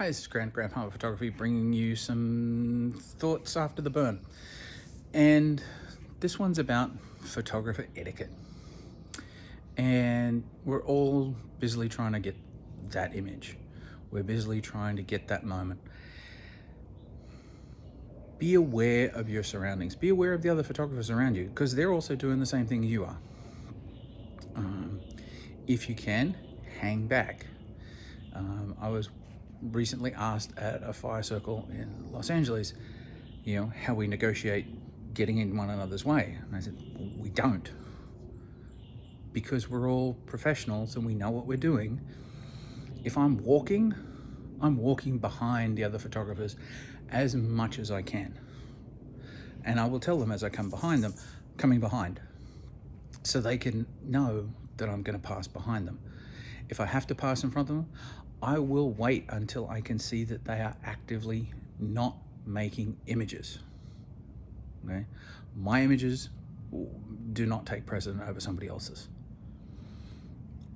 Hi, this is Grandpa Photography bringing you some thoughts after the burn. And this one's about photographer etiquette. And we're all busily trying to get that image. We're busily trying to get that moment. Be aware of your surroundings. Be aware of the other photographers around you because they're also doing the same thing you are. If you can, hang back. I was recently asked at a fire circle in Los Angeles, how we negotiate getting in one another's way. And I said, well, we don't. Because we're all professionals and we know what we're doing. If I'm walking behind the other photographers as much as I can. And I will tell them as I coming behind, so they can know that I'm going to pass behind them. If I have to pass in front of them, I will wait until I can see that they are actively not making images. Okay? My images do not take precedent over somebody else's.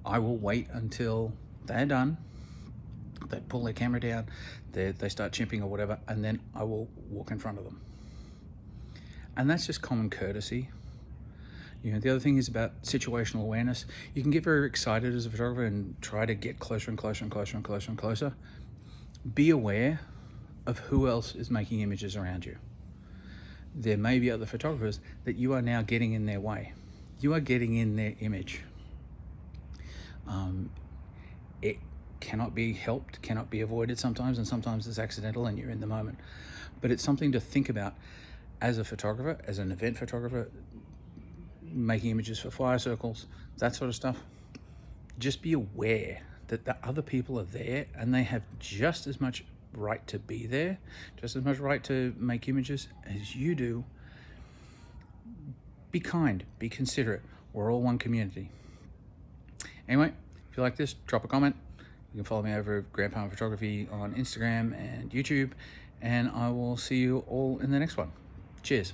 I will wait until they're done, they pull their camera down, they start chimping or whatever, and then I will walk in front of them. And that's just common courtesy. The other thing is about situational awareness. You can get very excited as a photographer and try to get closer and closer and closer and closer and closer. Be aware of who else is making images around you. There may be other photographers that you are now getting in their way. You are getting in their image. It cannot be helped, cannot be avoided sometimes, and sometimes it's accidental and you're in the moment. But it's something to think about as a photographer, as an event photographer, making images for fire circles, that sort of stuff. Just be aware that the other people are there and they have just as much right to be there, just as much right to make images as you do. Be kind, be considerate. We're all one community. Anyway, if you like this, drop a comment. You can follow me over at Grandpa Photography on Instagram and YouTube, and I will see you all in the next one. Cheers.